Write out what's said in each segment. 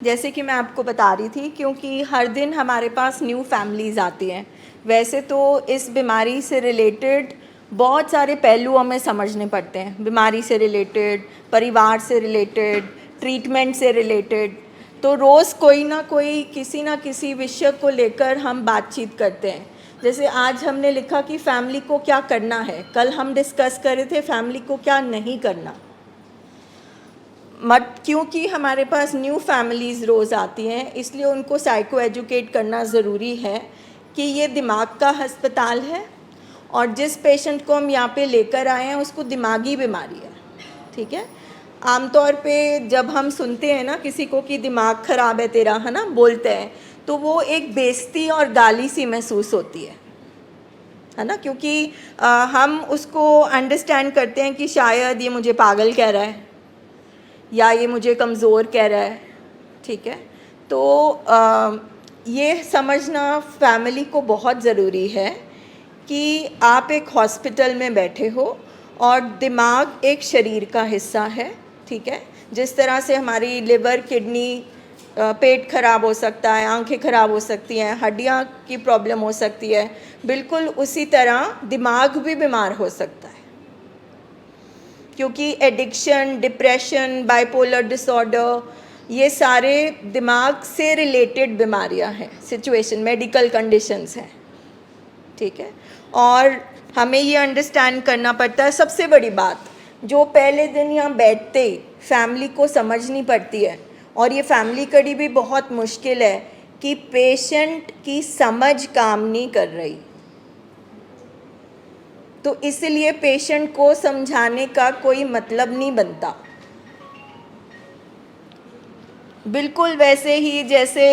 जैसे कि मैं आपको बता रही थी, क्योंकि हर दिन हमारे पास न्यू फैमिलीज़ आती हैं। वैसे तो इस बीमारी से रिलेटेड बहुत सारे पहलू हमें समझने पड़ते हैं, बीमारी से रिलेटेड, परिवार से रिलेटेड, ट्रीटमेंट से रिलेटेड। तो रोज़ कोई ना कोई किसी ना किसी विषय को लेकर हम बातचीत करते हैं। जैसे आज हमने लिखा कि फैमिली को क्या करना है, कल हम डिस्कस कर रहे थे फैमिली को क्या नहीं करना। क्योंकि हमारे पास न्यू फैमिलीज़ रोज़ आती हैं, इसलिए उनको साइको एजुकेट करना ज़रूरी है कि ये दिमाग का अस्पताल है और जिस पेशेंट को हम यहाँ पे लेकर आए हैं उसको दिमागी बीमारी है। ठीक है, आमतौर पे जब हम सुनते हैं ना किसी को कि दिमाग ख़राब है तेरा, है ना, बोलते हैं, तो वो एक बेइज्जती और गाली सी महसूस होती है ना, क्योंकि हम उसको अंडरस्टैंड करते हैं कि शायद ये मुझे पागल कह रहा है या ये मुझे कमज़ोर कह रहा है। ठीक है, तो ये समझना फैमिली को बहुत ज़रूरी है कि आप एक हॉस्पिटल में बैठे हो और दिमाग एक शरीर का हिस्सा है। ठीक है, जिस तरह से हमारी लिवर, किडनी, पेट ख़राब हो सकता है, आंखें ख़राब हो सकती हैं, हड्डियाँ की प्रॉब्लम हो सकती है, बिल्कुल उसी तरह दिमाग भी बीमार हो सकता है, क्योंकि एडिक्शन, डिप्रेशन, बाइपोलर डिसऑर्डर, ये सारे दिमाग से रिलेटेड बीमारियां हैं, सिचुएशन, मेडिकल कंडीशंस हैं। ठीक है, और हमें ये अंडरस्टैंड करना पड़ता है। सबसे बड़ी बात जो पहले दिन यहाँ बैठते ही फैमिली को समझनी पड़ती है, और ये फैमिली कड़ी भी बहुत मुश्किल है, कि पेशेंट की समझ काम नहीं कर रही। तो इसलिए पेशेंट को समझाने का कोई मतलब नहीं बनता। बिल्कुल वैसे ही जैसे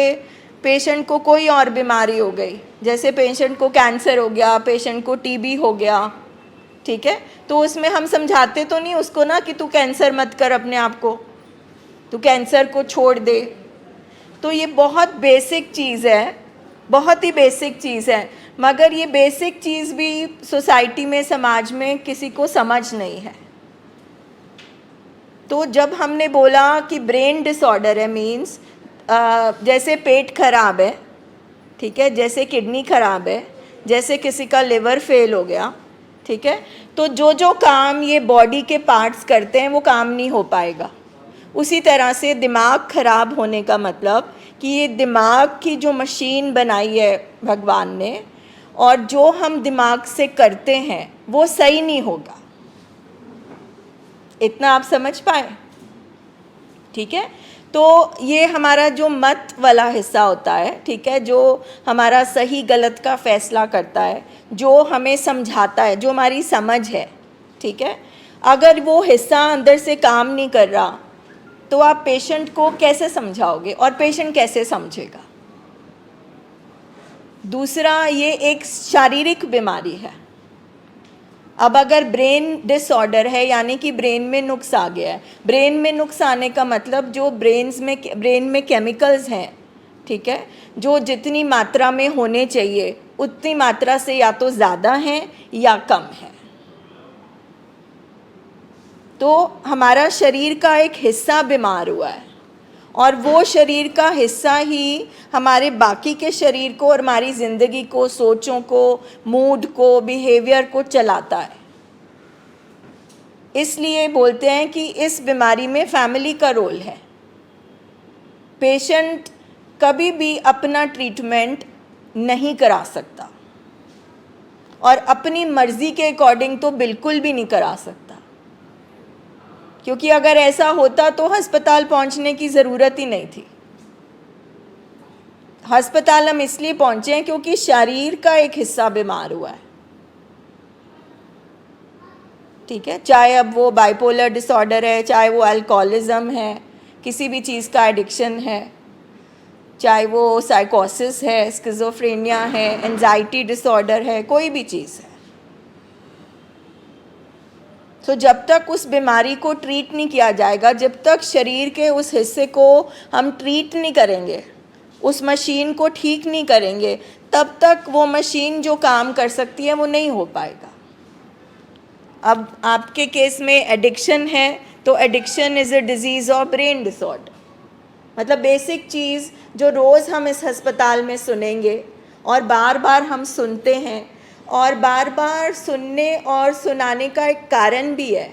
पेशेंट को कोई और बीमारी हो गई, जैसे पेशेंट को कैंसर हो गया, पेशेंट को टीबी हो गया। ठीक है, तो उसमें हम समझाते तो नहीं उसको ना कि तू कैंसर मत कर अपने आप को, तू कैंसर को छोड़ दे। तो ये बहुत बेसिक चीज़ है, बहुत ही बेसिक चीज़ है, मगर ये बेसिक चीज़ भी सोसाइटी में, समाज में किसी को समझ नहीं है। तो जब हमने बोला कि ब्रेन डिसऑर्डर है, मीन्स जैसे पेट खराब है, ठीक है, जैसे किडनी खराब है, जैसे किसी का लिवर फेल हो गया, ठीक है, तो जो जो काम ये बॉडी के पार्ट्स करते हैं वो काम नहीं हो पाएगा। उसी तरह से दिमाग खराब होने का मतलब कि ये दिमाग की जो मशीन बनाई है भगवान ने, और जो हम दिमाग से करते हैं वो सही नहीं होगा। इतना आप समझ पाए? ठीक है, तो ये हमारा जो मत वाला हिस्सा होता है, ठीक है, जो हमारा सही गलत का फैसला करता है, जो हमें समझाता है, जो हमारी समझ है, ठीक है, अगर वो हिस्सा अंदर से काम नहीं कर रहा तो आप पेशेंट को कैसे समझाओगे और पेशेंट कैसे समझेगा? दूसरा, ये एक शारीरिक बीमारी है। अब अगर ब्रेन डिसऑर्डर है, यानी कि ब्रेन में नुक्स आ गया है। ब्रेन में नुक्स आने का मतलब जो ब्रेन में केमिकल्स हैं, ठीक है, जो जितनी मात्रा में होने चाहिए उतनी मात्रा से या तो ज़्यादा हैं या कम है। तो हमारा शरीर का एक हिस्सा बीमार हुआ है, और वो शरीर का हिस्सा ही हमारे बाकी के शरीर को और हमारी ज़िंदगी को, सोचों को, मूड को, बिहेवियर को चलाता है। इसलिए बोलते हैं कि इस बीमारी में फैमिली का रोल है। पेशेंट कभी भी अपना ट्रीटमेंट नहीं करा सकता, और अपनी मर्ज़ी के अकॉर्डिंग तो बिल्कुल भी नहीं करा सकता, क्योंकि अगर ऐसा होता तो अस्पताल पहुंचने की ज़रूरत ही नहीं थी। अस्पताल हम इसलिए पहुंचे हैं क्योंकि शरीर का एक हिस्सा बीमार हुआ है। ठीक है, चाहे अब वो बाइपोलर डिसऑर्डर है, चाहे वो अल्कोहलिज्म है, किसी भी चीज़ का एडिक्शन है, चाहे वो साइकोसिस है, स्किज़ोफ्रेनिया है, एंजाइटी डिसऑर्डर है, कोई भी चीज़ है। तो जब तक उस बीमारी को ट्रीट नहीं किया जाएगा, जब तक शरीर के उस हिस्से को हम ट्रीट नहीं करेंगे, उस मशीन को ठीक नहीं करेंगे, तब तक वो मशीन जो काम कर सकती है वो नहीं हो पाएगा। अब आपके केस में एडिक्शन है, तो addiction is a disease of brain disorder. मतलब बेसिक चीज़ जो रोज़ हम इस अस्पताल में सुनेंगे और बार बार हम सुनते हैं, और बार बार सुनने और सुनाने का एक कारण भी है।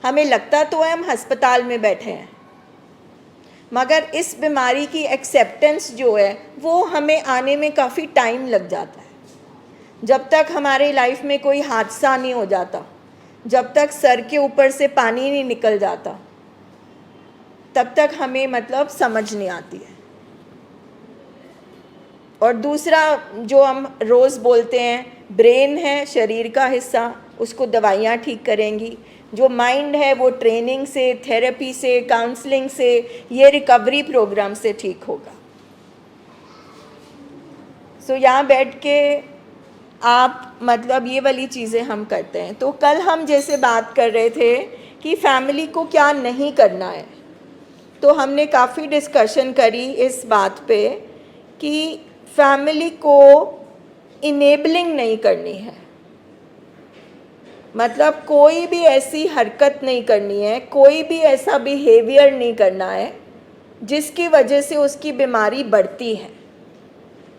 हमें लगता तो है हम अस्पताल में बैठे हैं, मगर इस बीमारी की एक्सेप्टेंस जो है वो हमें आने में काफ़ी टाइम लग जाता है। जब तक हमारे लाइफ में कोई हादसा नहीं हो जाता, जब तक सर के ऊपर से पानी नहीं निकल जाता, तब तक हमें मतलब समझ नहीं आती है। और दूसरा जो हम रोज़ बोलते हैं, ब्रेन है शरीर का हिस्सा, उसको दवाइयाँ ठीक करेंगी। जो माइंड है वो ट्रेनिंग से, थेरेपी से, काउंसलिंग से, ये रिकवरी प्रोग्राम से ठीक होगा। सो यहाँ बैठ के आप मतलब ये वाली चीज़ें हम करते हैं। तो कल हम जैसे बात कर रहे थे कि फैमिली को क्या नहीं करना है, तो हमने काफ़ी डिस्कशन करी इस बात पे कि फैमिली को इनेबलिंग नहीं करनी है। मतलब कोई भी ऐसी हरकत नहीं करनी है, कोई भी ऐसा बिहेवियर नहीं करना है जिसकी वजह से उसकी बीमारी बढ़ती है।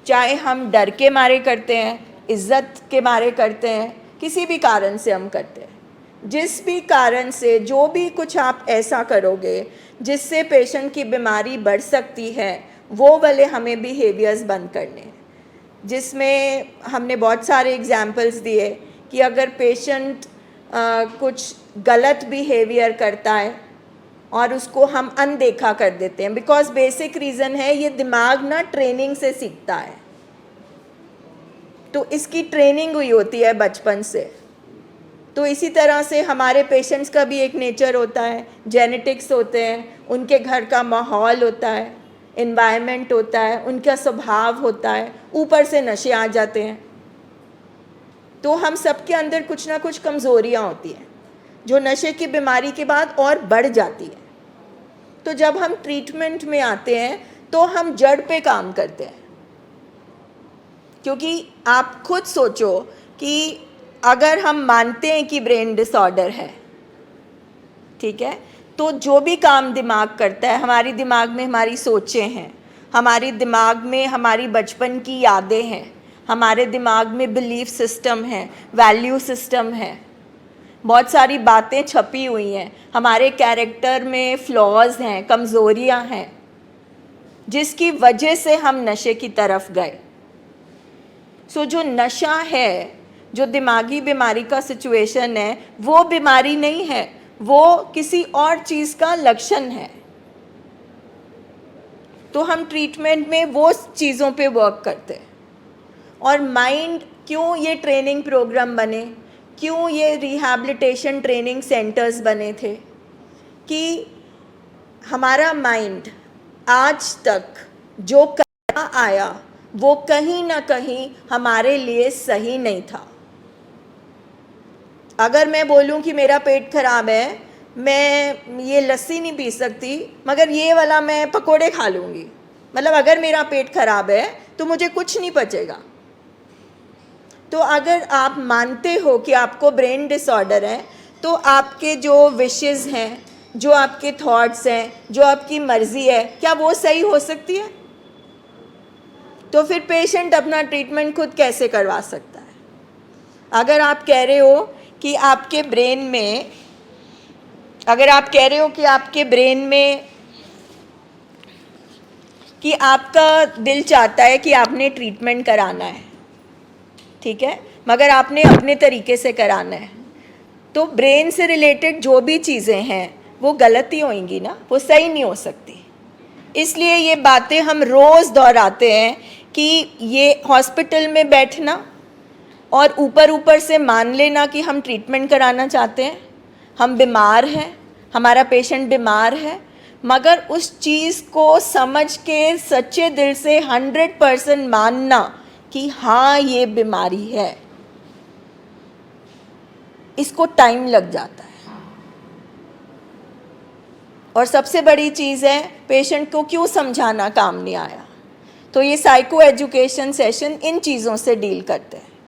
चाहे हम डर के मारे करते हैं, इज़्ज़त के मारे करते हैं, किसी भी कारण से हम करते हैं। जिस भी कारण से जो भी कुछ आप ऐसा करोगे जिससे पेशेंट की बीमारी बढ़ सकती है, वो वाले हमें बिहेवियर्स बंद करने हैं। जिसमें हमने बहुत सारे एग्जाम्पल्स दिए कि अगर पेशेंट कुछ गलत बिहेवियर करता है और उसको हम अनदेखा कर देते हैं, बिकॉज बेसिक रीज़न है ये दिमाग ना ट्रेनिंग से सीखता है, तो इसकी ट्रेनिंग हुई होती है बचपन से। तो इसी तरह से हमारे पेशेंट्स का भी एक नेचर होता है, जेनेटिक्स होते हैं, उनके घर का माहौल होता है, एनवायरनमेंट होता है, उनका स्वभाव होता है, ऊपर से नशे आ जाते हैं। तो हम सबके अंदर कुछ ना कुछ कमज़ोरियाँ होती हैं जो नशे की बीमारी के बाद और बढ़ जाती है। तो जब हम ट्रीटमेंट में आते हैं तो हम जड़ पे काम करते हैं, क्योंकि आप खुद सोचो कि अगर हम मानते हैं कि ब्रेन डिसऑर्डर है, ठीक है, तो जो भी काम दिमाग करता है, हमारी दिमाग में हमारी सोचें हैं, हमारे दिमाग में हमारी बचपन की यादें हैं, हमारे दिमाग में बिलीफ सिस्टम है, वैल्यू सिस्टम है, बहुत सारी बातें छपी हुई हैं, हमारे कैरेक्टर में फ्लॉज हैं, कमज़ोरियां हैं, जिसकी वजह से हम नशे की तरफ गए। सो जो नशा है, जो दिमागी बीमारी का सिचुएशन है, वो बीमारी नहीं है, वो किसी और चीज़ का लक्षण है। तो हम ट्रीटमेंट में वो चीज़ों पे वर्क करते हैं। और माइंड, क्यों ये ट्रेनिंग प्रोग्राम बने, क्यों ये रिहैबिलिटेशन ट्रेनिंग सेंटर्स बने थे, कि हमारा माइंड आज तक जो करता आया वो कहीं ना कहीं हमारे लिए सही नहीं था। अगर मैं बोलूं कि मेरा पेट खराब है, मैं ये लस्सी नहीं पी सकती, मगर ये वाला मैं पकोड़े खा लूँगी, मतलब अगर मेरा पेट खराब है तो मुझे कुछ नहीं पचेगा। तो अगर आप मानते हो कि आपको ब्रेन डिसऑर्डर है, तो आपके जो विशेस हैं, जो आपके थॉट्स हैं, जो आपकी मर्ज़ी है, क्या वो सही हो सकती है? तो फिर पेशेंट अपना ट्रीटमेंट खुद कैसे करवा सकता है? अगर आप कह रहे हो कि आपके ब्रेन में, अगर आप कह रहे हो कि आपके ब्रेन में, कि आपका दिल चाहता है कि आपने ट्रीटमेंट कराना है, ठीक है, मगर आपने अपने तरीके से कराना है, तो ब्रेन से रिलेटेड जो भी चीज़ें हैं वो गलती होंगी ना, वो सही नहीं हो सकती। इसलिए ये बातें हम रोज़ दोहराते हैं कि ये हॉस्पिटल में बैठना और ऊपर ऊपर से मान लेना कि हम ट्रीटमेंट कराना चाहते हैं, हम बीमार हैं, हमारा पेशेंट बीमार है, मगर उस चीज़ को समझ के सच्चे दिल से 100% मानना कि हाँ ये बीमारी है, इसको टाइम लग जाता है। और सबसे बड़ी चीज़ है, पेशेंट को क्यों समझाना काम नहीं आया। तो ये साइको एजुकेशन सेशन इन चीज़ों से डील करते हैं।